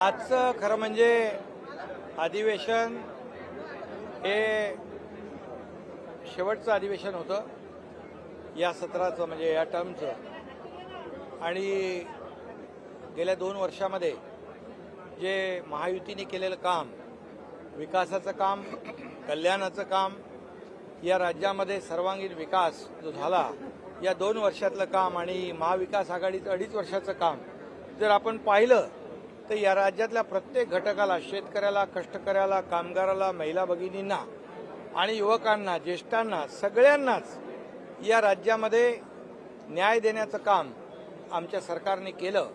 आजचं खरं म्हणजे अधिवेशन हे शेवटचं अधिवेशन होतं या सत्राचं, म्हणजे या टर्मचं. आणि गेल्या 2 वर्षामध्ये जे महायुतीने केलेलं काम, विकासाचं काम, कल्याणाचं काम, या राज्यामध्ये सर्वांगीण विकास जो झाला या 2 वर्षातलं काम आणि महाविकास आघाडीचं 2.5 वर्षाचं काम जर आपण पाहिलं तर या राज्यातल्या प्रत्येक घटकाला, शेतकऱ्याला, कष्टकऱ्याला, कामगाराला, महिला भगिनींना आणि युवकांना, ज्येष्ठांना, सगळ्यांनाच या राज्यामध्ये न्याय देण्याचं काम आमच्या सरकारने केलं.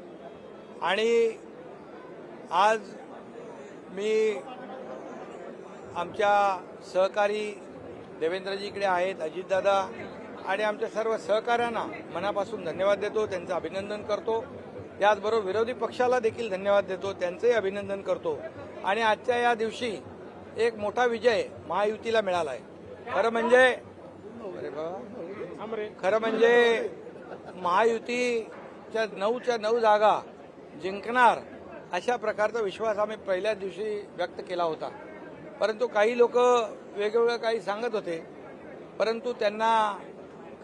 आणि आज मी आमच्या सहकारी देवेंद्रजीकडे आहेत, अजितदादा, आणि आमच्या सर्व सहकाऱ्यांना मनापासून धन्यवाद देतो, त्यांचं अभिनंदन करतो. त्याचबरोबर विरोधी पक्षाला देखील धन्यवाद देतो, त्यांचंही अभिनंदन करतो. आणि आजच्या या दिवशी एक मोठा विजय महायुतीला मिळाला आहे. खरं म्हणजे महायुतीच्या 9च्या 9 जागा जिंकणार अशा प्रकारचा विश्वास आम्ही पहिल्याच दिवशी व्यक्त केला होता. परंतु काही लोक वेगवेगळं काही सांगत होते, परंतु त्यांना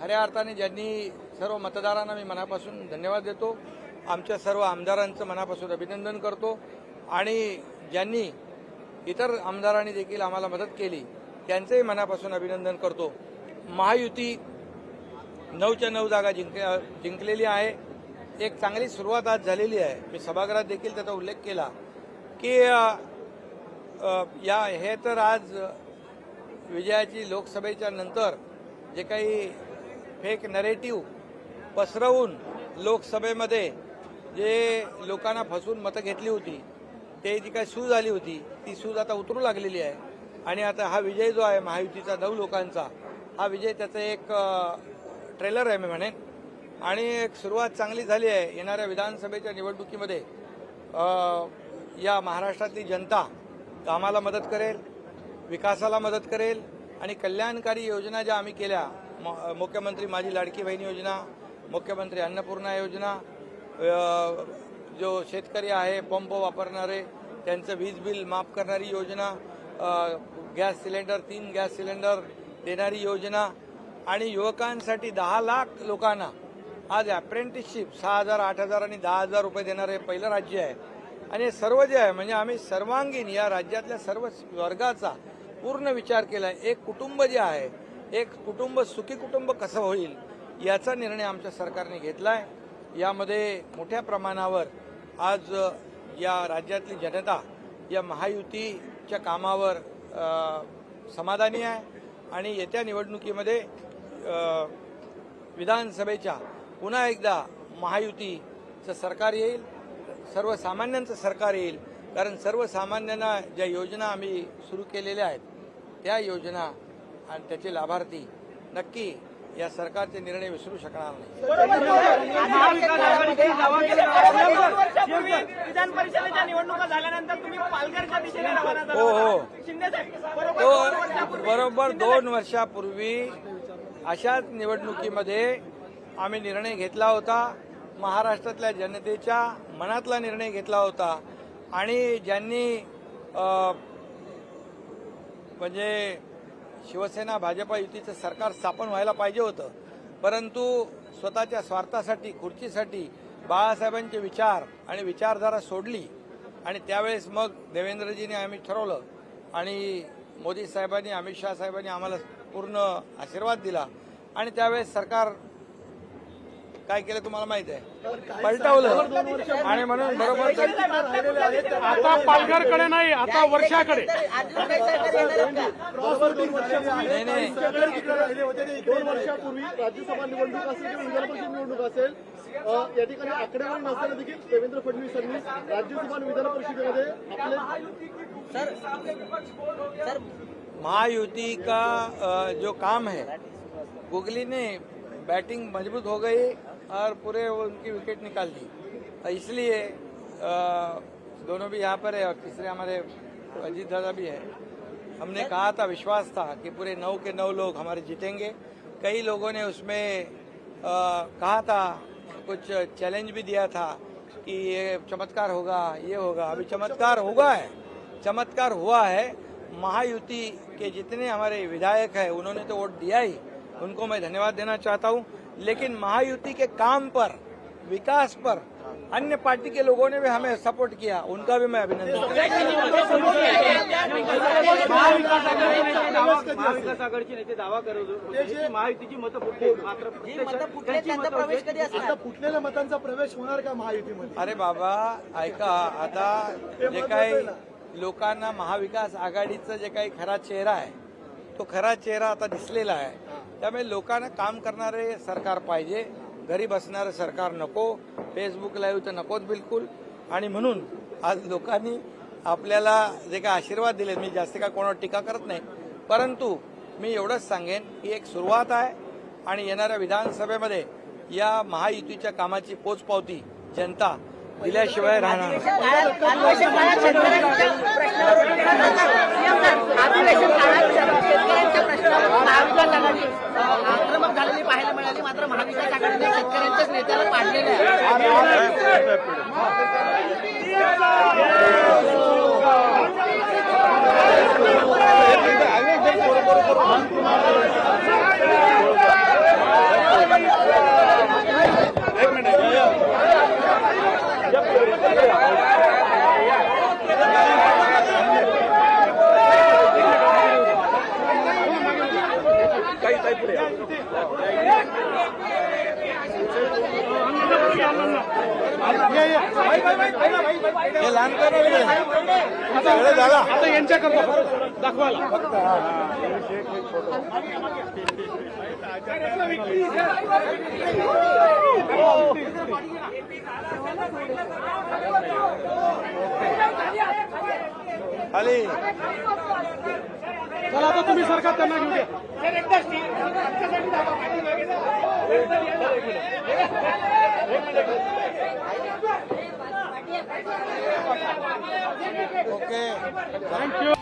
खऱ्या अर्थाने ज्यांनी सर्व मतदारांना मी मनापासून धन्यवाद देतो, आमच्या सर्व आमदारांचं मनापासून अभिनंदन करतो. आणि ज्यांनी इतर आमदारांनी देखील आम्हाला मदत केली त्यांचंही मनापासून अभिनंदन करतो. महायुती 9च्या 9 जागा जिंकलेली आहे. एक चांगली सुरुवात आज झालेली आहे. मी सभागृहात देखील त्याचा उल्लेख केला की हे तर आज विजयाची लोकसभेच्या नंतर जे काही फेक नरेटिव्ह पसरवून लोकसभेमध्ये जे लोकांना फसवून मतं घेतली होती, ते जी काही सूज आली होती ती सूज आता उतरू लागलेली आहे. आणि आता हा विजय जो आहे महायुतीचा 9 लोकांचा, हा विजय त्याचं एक ट्रेलर आहे मी म्हणेन. आणि एक सुरुवात चांगली झाली आहे. येणाऱ्या विधानसभेच्या निवडणुकीमध्ये या महाराष्ट्रातली जनता कामाला मदत करेल, विकासाला मदत करेल. आणि कल्याणकारी योजना ज्या आम्ही केल्या, मुख्यमंत्री माझी लाडकी बहीण योजना, मुख्यमंत्री अन्नपूर्णा योजना, जो शेतकरी आहे पंप वापरणारे त्यांचं वीज बिल माफ करणारी योजना, गॅस सिलेंडर 3 गॅस सिलेंडर देणारी योजना, आणि युवकांसाठी 10 लाख लोकांना आज अप्रेंटिसशिप 6,000, 8,000 आणि 10,000 रुपये देणारे पहिलं राज्य आहे. आणि हे सर्व जे आहे म्हणजे आम्ही सर्वांगीण या राज्यातल्या सर्व वर्गाचा पूर्ण विचार केला आहे. एक कुटुंब जे आहे, एक कुटुंब सुखी कुटुंब कसं होईल याचा निर्णय आमच्या सरकारने घेतला आहे. यामध्ये मोठ्या प्रमाणावर आज या राज्यातली जनता या महायुतीच्या कामावर समाधानी आहे. आणि येत्या निवडणुकीमध्ये विधानसभेच्या पुन्हा एकदा महायुतीचं सरकार येईल, सर्वसामान्यांचं सरकार येईल. कारण सर्वसामान्यांना ज्या योजना आम्ही सुरू केलेल्या आहेत त्या योजना आणि त्याचे लाभार्थी नक्की या सरकारचे निर्णय विसरू शकणार नाही. विधान परिषदेच्या निवडणुका झाल्यानंतर तुम्ही पालघरच्या दिशेने रवाना झाला. हो, बरोबर 2 वर्षापूर्वी अशाच निवडणुकीमध्ये आम्ही निर्णय घेतला होता. महाराष्ट्रातल्या जनतेच्या मनातला निर्णय घेतला होता. आणि ज्यांनी म्हणजे शिवसेना भाजपा युतीचं सरकार स्थापन व्हायला पाहिजे होतं, परंतु स्वतःच्या स्वार्थासाठी, खुर्चीसाठी बाळासाहेबांचे विचार आणि विचारधारा सोडली. आणि त्यावेळेस मग देवेंद्रजींनी आम्ही ठरवलं आणि मोदी साहेबांनी, अमित शहा साहेबांनी आम्हाला पूर्ण आशीर्वाद दिला. आणि त्यावेळेस सरकार काय केलं तुम्हाला माहित आहे, पलटवलं. आणि म्हणून बरोबर आता पालघरकडे नाही, आता वर्षाकडे. नाही नाही, 2 वर्षापूर्वी राज्यसभा निवडणूक असेल किंवा विधान परिषद निवडणूक असेल, या ठिकाणी आकडेवारी नसताना देखील देवेंद्र फडणवीसांनी राज्यसभा आणि विधान परिषदेमध्ये आपले महायुति का जो काम है, गुगली ने बैटिंग मजबूत हो गई और पूरे उनकी विकेट निकाल दी. इसलिए दोनों भी यहाँ पर है और तीसरे हमारे अजीत दादा भी है. हमने कहा था, विश्वास था कि पूरे 9 के 9 लोग हमारे जीतेंगे. कई लोगों ने उसमें कहा था, कुछ चैलेंज भी दिया था कि ये चमत्कार होगा, ये होगा। अभी चमत्कार चमत्कार हुआ है। महायुति के जितने हमारे विधायक हैं उन्होंने तो वोट दिया ही, उनको मैं धन्यवाद देना चाहता हूं। लेकिन महायुति के काम पर, विकास पर अन्य पार्टी के लोगों ने भी हमें सपोर्ट किया, उनका भी मैं अभिनंदन करता महाविकास आघाडीचे नेते दावा करत होते की महायुतीची मतं फुटली, मात्र आता फुटलेल्या मतांचा प्रवेश होणार का महायुतीमध्ये? अरे बाबा ऐका, आता जे काही लोकांना महाविकास आघाडीचं जे काही खरा चेहरा आहे तो खरा चेहरा आता दिसलेला आहे। त्यामुळे लोकांना काम करणारे सरकार पाहिजे, घरी बसणारं सरकार नको, फेसबुक लाईव्ह तर नकोच बिलकुल। आणि म्हणून आज लोकांनी आपल्याला जे काही आशीर्वाद दिले, मी जास्त काय कोणावर टीका करत नाही, परंतु मी एवढंच सांगेन की एक सुरुवात आहे आणि येणाऱ्या विधानसभेमध्ये या महायुतीच्या कामाची पोचपावती जनता दिल्याशिवाय राहणार नाही। आक्रमक झालेली पाहायला मिळाली, मात्र महाविकास आघाडीने शेतकऱ्यांच्याच नेत्याला पाडलेलं आहे। हे लहान करून झाला आता यांच्याकरता दाखवायला खाली चला, आता तुम्ही सरकार त्यांना घेऊ द्या। Okay thank you.